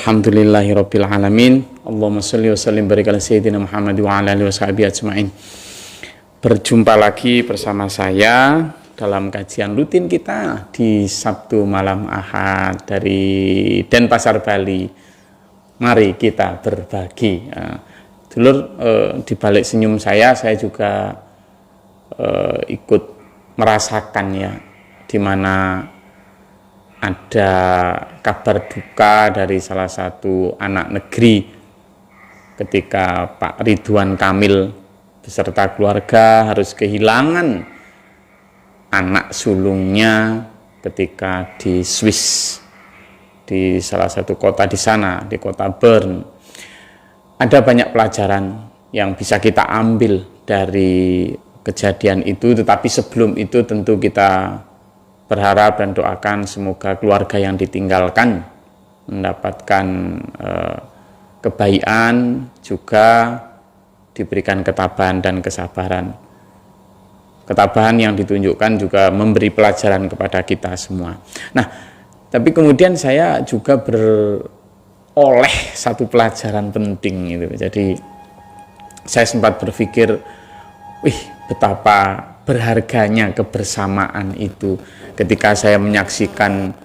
Alhamdulillahirabbil alamin. Allahumma shalli wa sallim barik ala sayyidina Muhammad wa ala alihi washabihi ajmain. Berjumpa lagi bersama saya dalam kajian rutin kita di Sabtu malam Ahad dari Denpasar, Bali. Mari kita berbagi. Dulur, di balik senyum saya juga ikut merasakan ya, di mana ada kabar duka dari salah satu anak negeri ketika Pak Ridwan Kamil beserta keluarga harus kehilangan anak sulungnya ketika di Swiss, di salah satu kota di sana, di kota Bern. Ada banyak pelajaran yang bisa kita ambil dari kejadian itu, tetapi sebelum itu tentu kita berharap dan doakan semoga keluarga yang ditinggalkan mendapatkan kebaikan, juga diberikan ketabahan dan kesabaran. Ketabahan yang ditunjukkan juga memberi pelajaran kepada kita semua. Nah, tapi kemudian saya juga beroleh satu pelajaran penting itu. Jadi saya sempat berpikir, betapa berharganya kebersamaan itu ketika saya menyaksikan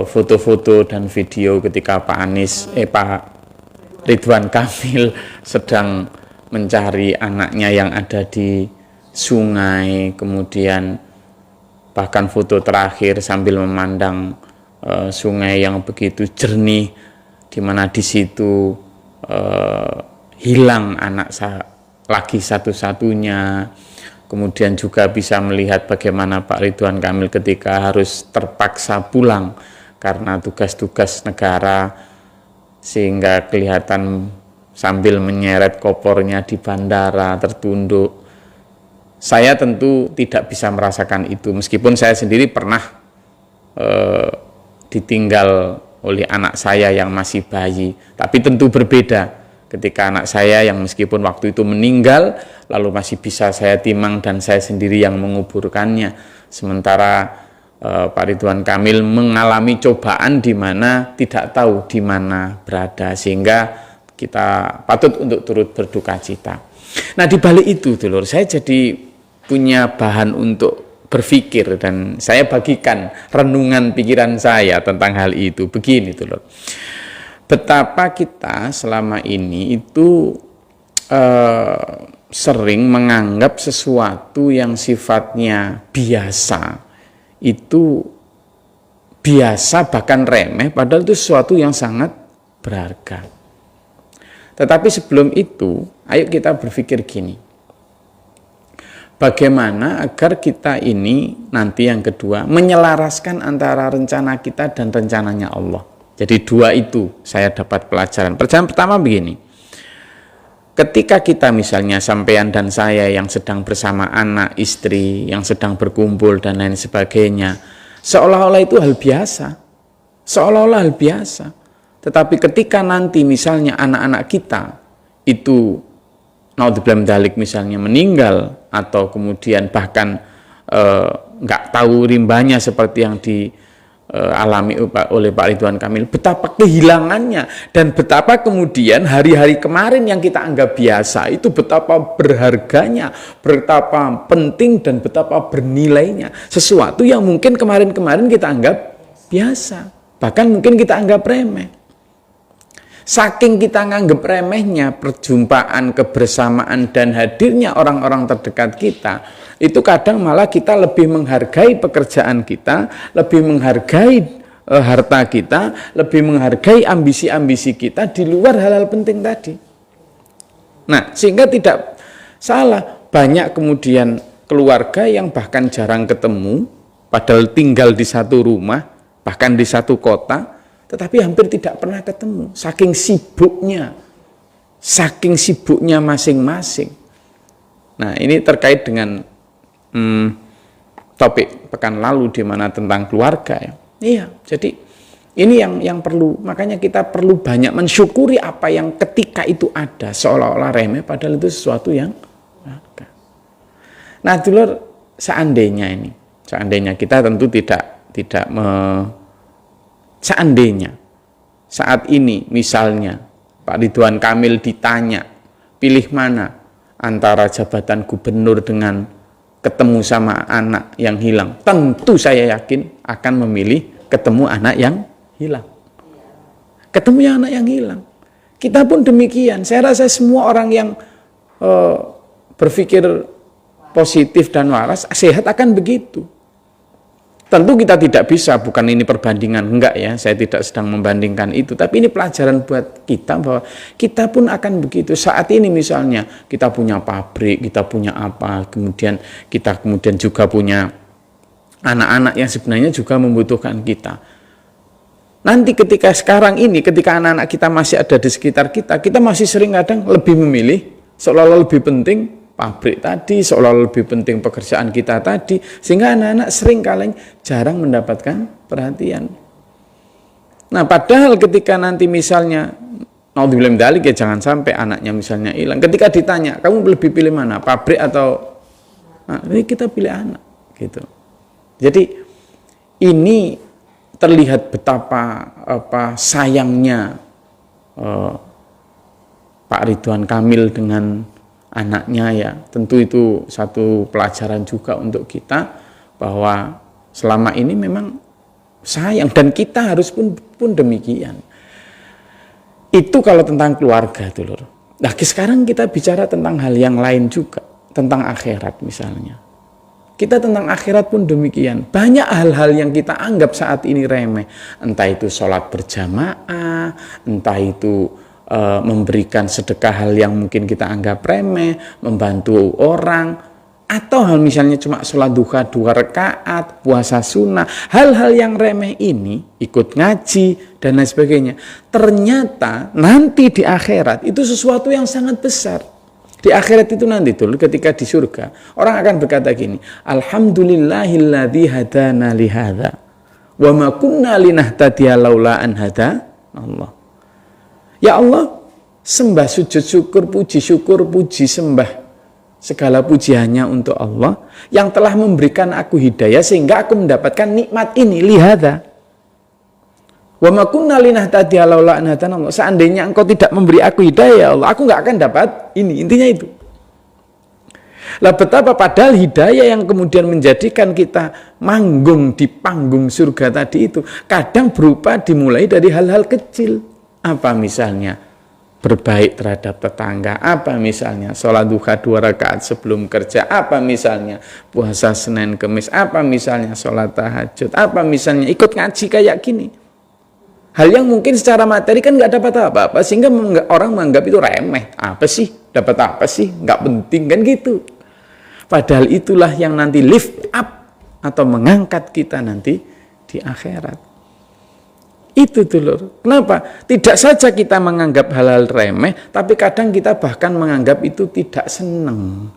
foto-foto dan video ketika Pak Ridwan Kamil sedang mencari anaknya yang ada di sungai, kemudian bahkan foto terakhir sambil memandang sungai yang begitu jernih, di mana di situ hilang anak lagi satu-satunya. Kemudian juga bisa melihat bagaimana Pak Ridwan Kamil ketika harus terpaksa pulang karena tugas-tugas negara, sehingga kelihatan sambil menyeret kopornya di bandara tertunduk. Saya tentu tidak bisa merasakan itu, meskipun saya sendiri pernah ditinggal oleh anak saya yang masih bayi, tapi tentu berbeda ketika anak saya yang meskipun waktu itu meninggal, lalu masih bisa saya timang dan saya sendiri yang menguburkannya. Sementara Pak Ridwan Kamil mengalami cobaan di mana tidak tahu di mana berada, sehingga kita patut untuk turut berduka cita. Nah, di balik itu, dulur, saya jadi punya bahan untuk berpikir dan saya bagikan renungan pikiran saya tentang hal itu. Begini, dulur. Betapa kita selama ini itu sering menganggap sesuatu yang sifatnya biasa itu biasa, bahkan remeh, padahal itu sesuatu yang sangat berharga. Tetapi sebelum itu, ayo kita berpikir gini, bagaimana agar kita ini nanti yang kedua menyelaraskan antara rencana kita dan rencananya Allah. Jadi dua itu saya dapat pelajaran. Pelajaran pertama begini, ketika kita misalnya sampean dan saya yang sedang bersama anak, istri, yang sedang berkumpul dan lain sebagainya, seolah-olah itu hal biasa, seolah-olah hal biasa. Tetapi ketika nanti misalnya anak-anak kita itu naudzubillah min dzalik misalnya meninggal, atau kemudian bahkan nggak tahu rimbanya seperti yang alami oleh Pak Ridwan Kamil, betapa kehilangannya dan betapa kemudian hari-hari kemarin yang kita anggap biasa itu betapa berharganya, betapa penting dan betapa bernilainya. Sesuatu yang mungkin kemarin-kemarin kita anggap biasa, bahkan mungkin kita anggap remeh. Saking kita nganggap remehnya perjumpaan, kebersamaan dan hadirnya orang-orang terdekat kita, itu kadang malah kita lebih menghargai pekerjaan kita, lebih menghargai harta kita, lebih menghargai ambisi-ambisi kita di luar hal-hal penting tadi. Nah, sehingga tidak salah, banyak kemudian keluarga yang bahkan jarang ketemu, padahal tinggal di satu rumah, bahkan di satu kota, tetapi hampir tidak pernah ketemu, saking sibuknya masing-masing. Nah, ini terkait dengan topik pekan lalu di mana tentang keluarga ya. Iya, jadi ini yang perlu, makanya kita perlu banyak mensyukuri apa yang ketika itu ada, seolah-olah remeh padahal itu sesuatu yang berharga. Nah, dulur, seandainya kita tentu tidak seandainya saat ini misalnya Pak Ridwan Kamil ditanya, pilih mana antara jabatan gubernur dengan ketemu sama anak yang hilang, tentu saya yakin akan memilih ketemu anak yang hilang. Ketemu yang anak yang hilang. Kita pun demikian. Saya rasa semua orang yang berpikir positif dan waras, sehat akan begitu. Tentu kita tidak bisa, bukan ini perbandingan, enggak ya, saya tidak sedang membandingkan itu, tapi ini pelajaran buat kita bahwa kita pun akan begitu. Saat ini misalnya kita punya pabrik, kita punya apa, kemudian kita juga punya anak-anak yang sebenarnya juga membutuhkan kita. Nanti ketika sekarang ini, ketika anak-anak kita masih ada di sekitar kita, kita masih sering kadang lebih memilih, seolah-olah lebih penting pabrik tadi, seolah-olah lebih penting pekerjaan kita tadi, sehingga anak-anak sering kali jarang mendapatkan perhatian. Nah, padahal ketika nanti misalnya, naudzubillah min dzalik, ya jangan sampai anaknya misalnya hilang. Ketika ditanya, kamu lebih pilih mana, pabrik atau, nah, ini kita pilih anak, gitu. Jadi ini terlihat betapa sayangnya Pak Ridwan Kamil dengan anaknya ya. Tentu itu satu pelajaran juga untuk kita bahwa selama ini memang sayang, dan kita harus pun demikian. Itu kalau tentang keluarga dulu. Nah, sekarang kita bicara tentang hal yang lain juga, tentang akhirat misalnya. Kita tentang akhirat pun demikian. Banyak hal-hal yang kita anggap saat ini remeh. Entah itu sholat berjamaah, entah itu memberikan sedekah, hal yang mungkin kita anggap remeh, membantu orang, atau hal misalnya cuma sholat duha 2 rakaat, puasa sunnah. Hal-hal yang remeh ini, ikut ngaji, dan lain sebagainya. Ternyata nanti di akhirat itu sesuatu yang sangat besar. Di akhirat itu nanti tuh, ketika di surga, orang akan berkata gini, alhamdulillahilladzi hadana lihadza wa ma kunna linahtadiya laula an hada Allah. Ya Allah, sembah sujud syukur, puji sembah, segala puji hanya untuk Allah yang telah memberikan aku hidayah sehingga aku mendapatkan nikmat ini, lihadza. Wa ma kunna linahtadiya laula an hadana Allah. Seandainya engkau tidak memberi aku hidayah, ya Allah, aku nggak akan dapat ini. Intinya itu. Lah betapa padahal hidayah yang kemudian menjadikan kita manggung di panggung surga tadi itu kadang berupa dimulai dari hal-hal kecil. Apa misalnya? Berbaik terhadap tetangga, apa misalnya sholat duha 2 rakaat sebelum kerja, apa misalnya puasa Senin Kemis, apa misalnya sholat tahajud, apa misalnya ikut ngaji kayak gini. Hal yang mungkin secara materi kan nggak dapat apa-apa, sehingga orang menganggap itu remeh. Apa sih? Dapat apa sih? Nggak penting kan gitu. Padahal itulah yang nanti lift up atau mengangkat kita nanti di akhirat. Itu dulur. Kenapa? Tidak saja kita menganggap hal-hal remeh, tapi kadang kita bahkan menganggap itu tidak senang.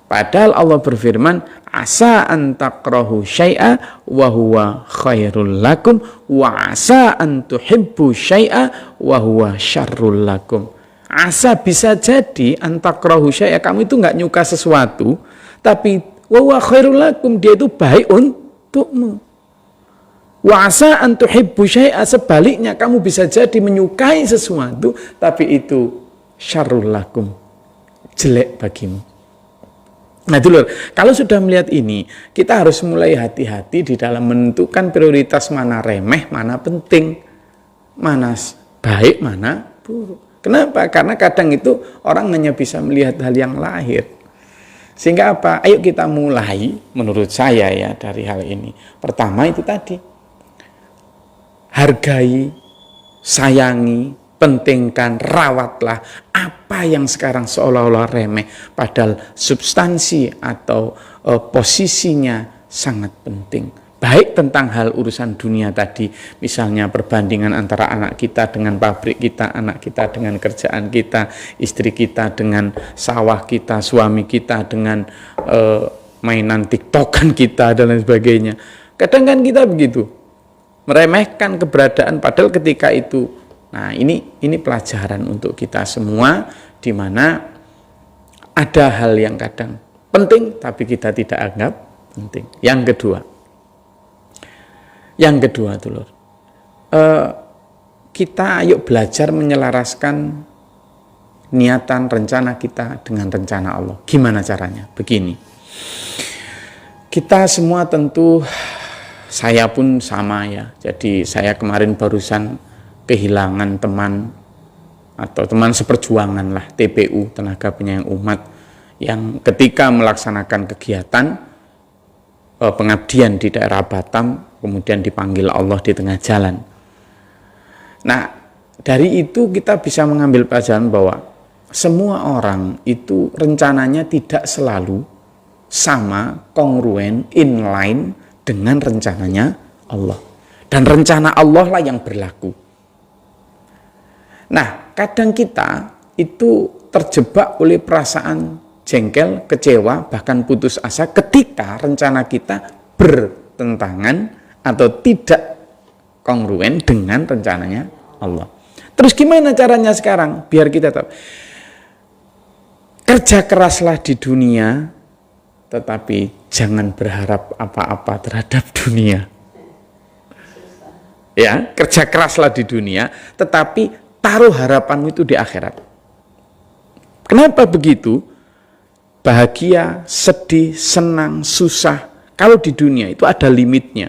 Padahal Allah berfirman, asa an takrahu syai'a wa huwa khairul lakum wa asa an tuhibbu syai'a wa huwa syarrul lakum. Asa bisa jadi an takrahu syai'a, kamu itu enggak nyuka sesuatu, tapi wa huwa khairul lakum, dia itu baik untukmu. Wa asa an tuhibbu syai'a, sebaliknya kamu bisa jadi menyukai sesuatu tapi itu syarrul lakum, jelek bagimu. Nah dulu, kalau sudah melihat ini, kita harus mulai hati-hati di dalam menentukan prioritas mana remeh, mana penting, mana baik, mana buruk. Kenapa? Karena kadang itu orang hanya bisa melihat hal yang lahir. Sehingga apa? Ayo kita mulai, menurut saya ya, dari hal ini. Pertama itu tadi, hargai, sayangi, pentingkan, rawatlah apa yang sekarang seolah-olah remeh, padahal substansi atau posisinya sangat penting. Baik tentang hal urusan dunia tadi, misalnya perbandingan antara anak kita dengan pabrik kita, anak kita dengan kerjaan kita, istri kita dengan sawah kita, suami kita dengan mainan tiktokan kita, dan lain sebagainya. Kadang kan kita begitu, meremehkan keberadaan, padahal ketika itu, nah ini pelajaran untuk kita semua, di mana ada hal yang kadang penting tapi kita tidak anggap penting. Yang kedua dulur, kita ayo belajar menyelaraskan niatan, rencana kita dengan rencana Allah. Gimana caranya? Begini. Kita semua tentu, saya pun sama ya. Jadi saya kemarin barusan kehilangan teman atau teman seperjuangan lah, TPU, Tenaga Penyayang Umat, yang ketika melaksanakan kegiatan pengabdian di daerah Batam, kemudian dipanggil Allah di tengah jalan. Nah, dari itu kita bisa mengambil pelajaran bahwa semua orang itu rencananya tidak selalu sama, kongruen, inline dengan rencananya Allah. Dan rencana Allah lah yang berlaku. Nah, kadang kita itu terjebak oleh perasaan jengkel, kecewa, bahkan putus asa ketika rencana kita bertentangan atau tidak kongruen dengan rencananya Allah. Terus gimana caranya sekarang? Biar kita tahu. Kerja keraslah di dunia, tetapi jangan berharap apa-apa terhadap dunia. Ya, kerja keraslah di dunia, tetapi taruh harapanmu itu di akhirat. Kenapa begitu? Bahagia, sedih, senang, susah, kalau di dunia itu ada limitnya.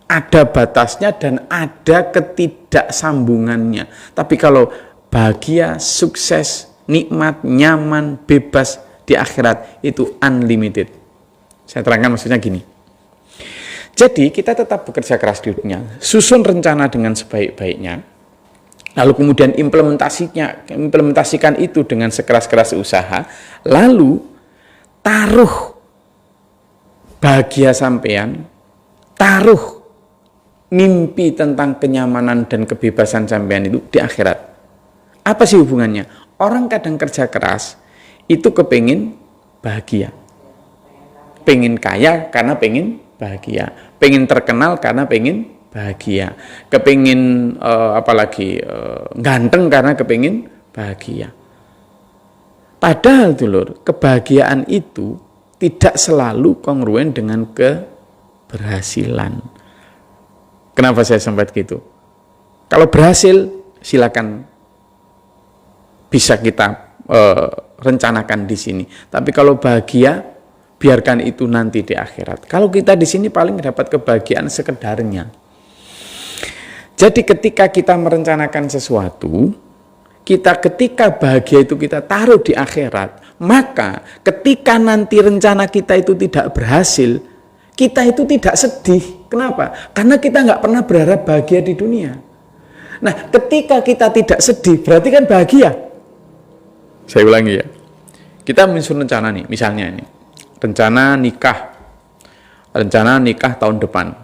Ada batasnya dan ada ketidaksambungannya. Tapi kalau bahagia, sukses, nikmat, nyaman, bebas di akhirat itu unlimited. Saya terangkan maksudnya gini. Jadi kita tetap bekerja keras di dunia, susun rencana dengan sebaik-baiknya, lalu kemudian implementasikan itu dengan sekeras-keras usaha, lalu taruh bahagia sampean, taruh mimpi tentang kenyamanan dan kebebasan sampean itu di akhirat. Apa sih hubungannya? Orang kadang kerja keras, itu kepingin bahagia. Pengen kaya karena pengen bahagia. Pengen terkenal karena pengen bahagia. Kepingin ganteng karena kepingin bahagia. Padahal dulur, kebahagiaan itu tidak selalu kongruen dengan keberhasilan. Kenapa saya sampai gitu? Kalau berhasil, silakan bisa kita rencanakan di sini. Tapi kalau bahagia, biarkan itu nanti di akhirat. Kalau kita di sini paling dapat kebahagiaan sekedarnya. Jadi ketika kita merencanakan sesuatu, ketika bahagia itu kita taruh di akhirat, maka ketika nanti rencana kita itu tidak berhasil, kita itu tidak sedih. Kenapa? Karena kita nggak pernah berharap bahagia di dunia. Nah, ketika kita tidak sedih, berarti kan bahagia. Saya ulangi ya. Kita menyusun rencana nih, misalnya ini. Rencana nikah tahun depan.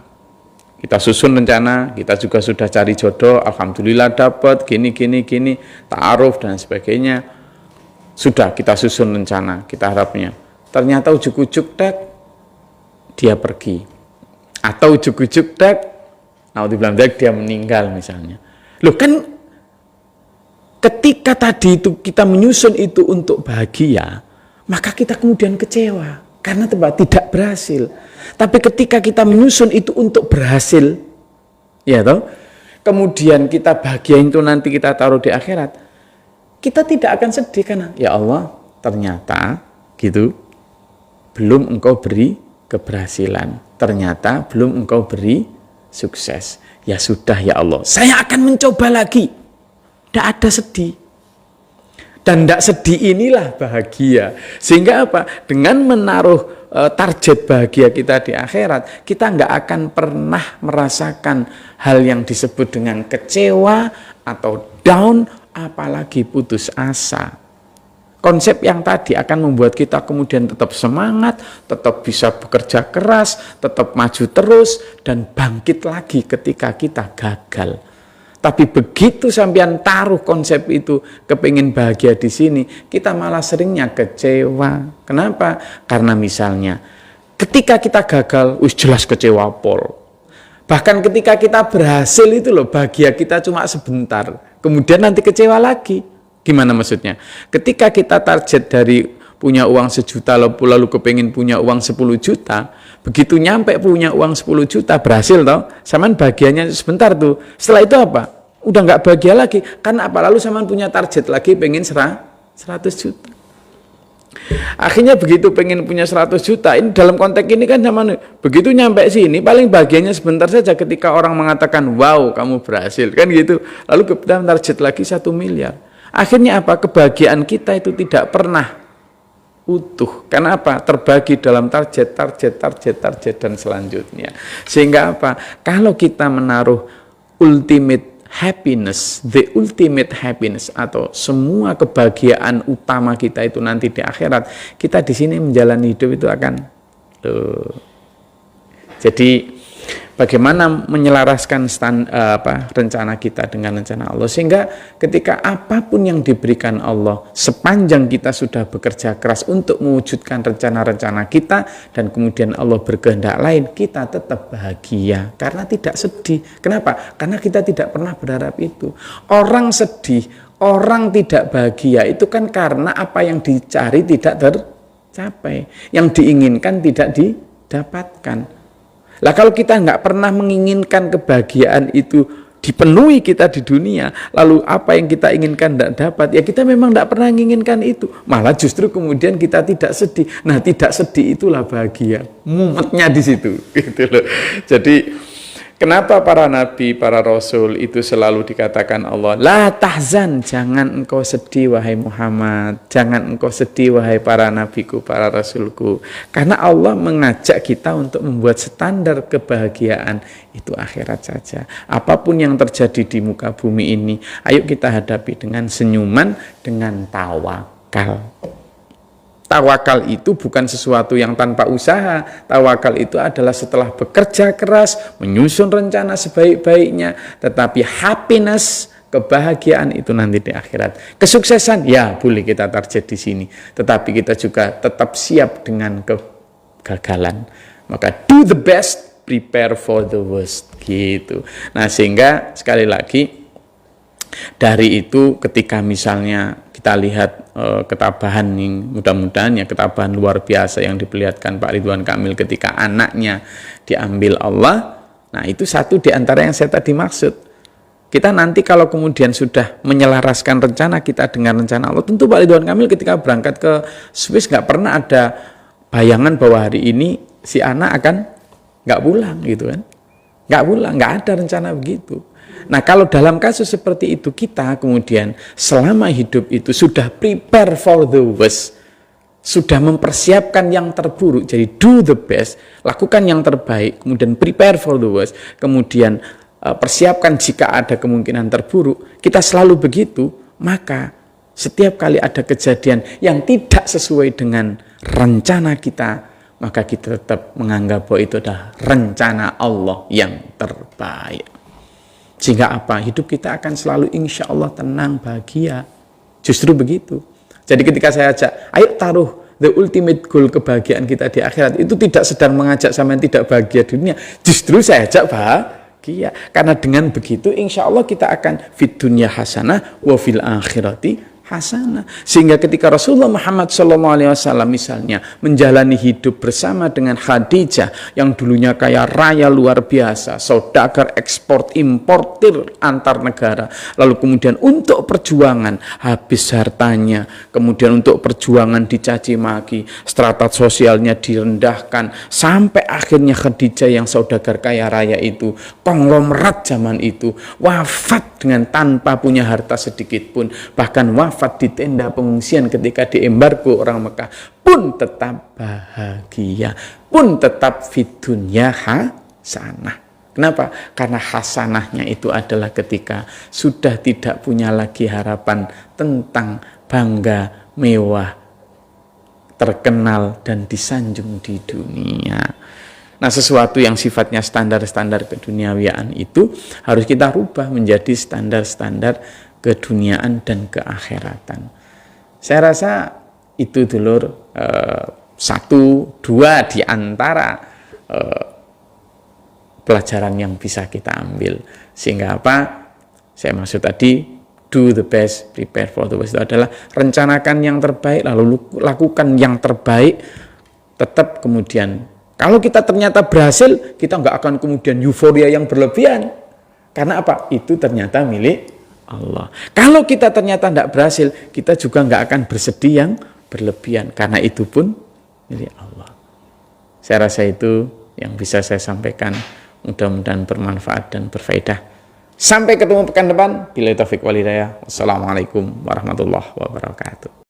Kita susun rencana, kita juga sudah cari jodoh, alhamdulillah dapat, gini, ta'aruf dan sebagainya. Sudah kita susun rencana, kita harapnya. Ternyata ujuk-ujuk dia pergi. Atau ujuk-ujuk dia meninggal misalnya. Loh kan ketika tadi itu kita menyusun itu untuk bahagia, maka kita kemudian kecewa karena tidak berhasil. Tapi ketika kita menyusun itu untuk berhasil, ya toh, kemudian kita bahagia itu nanti kita taruh di akhirat, kita tidak akan sedih karena ya Allah, ternyata gitu belum engkau beri keberhasilan, ternyata belum engkau beri sukses. Ya sudah ya Allah, saya akan mencoba lagi. Tidak ada sedih. Dan tidak sedih inilah bahagia. Sehingga apa? Dengan menaruh target bahagia kita di akhirat, kita nggak akan pernah merasakan hal yang disebut dengan kecewa atau down, apalagi putus asa. Konsep yang tadi akan membuat kita kemudian tetap semangat, tetap bisa bekerja keras, tetap maju terus, dan bangkit lagi ketika kita gagal. Tapi begitu sampean taruh konsep itu, kepingin bahagia di sini, kita malah seringnya kecewa. Kenapa? Karena misalnya, ketika kita gagal, jelas kecewa pol. Bahkan ketika kita berhasil itu loh, bahagia kita cuma sebentar. Kemudian nanti kecewa lagi. Gimana maksudnya? Ketika kita target dari punya uang 1 juta, lalu kepingin punya uang 10 juta, begitu nyampe punya uang 10 juta, berhasil toh, samaan bahagianya sebentar tuh. Setelah itu apa? Udah nggak bahagia lagi. Karena apa? Lalu sampean punya target lagi pengen 100 juta. Akhirnya begitu pengen punya 100 juta, ini dalam konteks ini kan zaman begitu nyampe sini paling bahagianya sebentar saja ketika orang mengatakan wow kamu berhasil kan gitu. Lalu kita target lagi 1 miliar. Akhirnya apa? Kebahagiaan kita itu tidak pernah utuh. Karena apa? Terbagi dalam target dan selanjutnya. Sehingga apa? Kalau kita menaruh ultimate happiness, the ultimate happiness atau semua kebahagiaan utama kita itu nanti di akhirat, kita di sini menjalani hidup itu akan jadi bagaimana menyelaraskan rencana kita dengan rencana Allah, sehingga ketika apapun yang diberikan Allah, sepanjang kita sudah bekerja keras untuk mewujudkan rencana-rencana kita dan kemudian Allah berkehendak lain, kita tetap bahagia karena tidak sedih. Kenapa? Karena kita tidak pernah berharap itu. Orang sedih, orang tidak bahagia itu kan karena apa yang dicari tidak tercapai, yang diinginkan tidak didapatkan. Lah kalau kita nggak pernah menginginkan kebahagiaan itu dipenuhi kita di dunia, lalu apa yang kita inginkan tidak dapat, ya kita memang tidak pernah menginginkan itu. Malah justru kemudian kita tidak sedih. Nah, tidak sedih itulah bahagia. Mumetnya di situ, gitu loh. Jadi kenapa para nabi, para rasul itu selalu dikatakan Allah, la tahzan, jangan engkau sedih wahai Muhammad, jangan engkau sedih wahai para nabiku, para rasulku. Karena Allah mengajak kita untuk membuat standar kebahagiaan itu akhirat saja. Apapun yang terjadi di muka bumi ini, ayo kita hadapi dengan senyuman, dengan tawakal. Tawakal itu bukan sesuatu yang tanpa usaha. Tawakal itu adalah setelah bekerja keras, menyusun rencana sebaik-baiknya, tetapi happiness, kebahagiaan itu nanti di akhirat. Kesuksesan, ya boleh kita target di sini, tetapi kita juga tetap siap dengan kegagalan. Maka do the best, prepare for the worst, gitu. Nah, sehingga sekali lagi dari itu ketika misalnya kita lihat ketabahan yang mudah-mudahan ya ketabahan luar biasa yang diperlihatkan Pak Ridwan Kamil ketika anaknya diambil Allah, nah itu satu di antara yang saya tadi maksud. Kita nanti kalau kemudian sudah menyelaraskan rencana kita dengan rencana Allah, tentu Pak Ridwan Kamil ketika berangkat ke Swiss nggak pernah ada bayangan bahwa hari ini si anak akan nggak pulang gitu kan, nggak pulang, nggak ada rencana begitu. Nah, kalau dalam kasus seperti itu kita kemudian selama hidup itu sudah prepare for the worst, sudah mempersiapkan yang terburuk, jadi do the best, lakukan yang terbaik, kemudian prepare for the worst, kemudian persiapkan jika ada kemungkinan terburuk, kita selalu begitu, maka setiap kali ada kejadian yang tidak sesuai dengan rencana kita, maka kita tetap menganggap bahwa itu adalah rencana Allah yang terbaik. Sehingga apa? Hidup kita akan selalu insya Allah tenang, bahagia. Justru begitu. Jadi ketika saya ajak, ayo taruh the ultimate goal kebahagiaan kita di akhirat, itu tidak sedang mengajak sampean tidak bahagia di dunia. Justru saya ajak bahagia. Karena dengan begitu insya Allah kita akan fid dunya hasanah wa fil akhirati hasanah. Sehingga ketika Rasulullah Muhammad SAW misalnya menjalani hidup bersama dengan Khadijah yang dulunya kaya raya luar biasa, saudagar ekspor importir antar negara, lalu kemudian untuk perjuangan habis hartanya, kemudian untuk perjuangan dicaci maki, strata sosialnya direndahkan, sampai akhirnya Khadijah yang saudagar kaya raya itu, konglomerat zaman itu, wafat dengan tanpa punya harta sedikit pun, bahkan wafat di tenda pengungsian ketika diembargo orang Mekah, pun tetap bahagia, pun tetap fid dunya hasanah. Kenapa? Karena hasanahnya itu adalah ketika sudah tidak punya lagi harapan tentang bangga, mewah, terkenal, dan disanjung di dunia. Nah, sesuatu yang sifatnya standar-standar keduniawiaan itu harus kita rubah menjadi standar-standar keduniaan dan keakhiratan. Saya rasa itu dulur satu dua di antara pelajaran yang bisa kita ambil. Sehingga apa? Saya maksud tadi do the best, prepare for the worst, itu adalah rencanakan yang terbaik, lalu lakukan yang terbaik. Tetap kemudian kalau kita ternyata berhasil, kita nggak akan kemudian euforia yang berlebihan. Karena apa? Itu ternyata milik Allah. Kalau kita ternyata tidak berhasil, kita juga nggak akan bersedih yang berlebihan. Karena itu pun milik Allah. Saya rasa itu yang bisa saya sampaikan. Mudah-mudahan bermanfaat dan berfaedah. Sampai ketemu pekan depan. Billahi taufiq wal hidayah. Wassalamualaikum warahmatullahi wabarakatuh.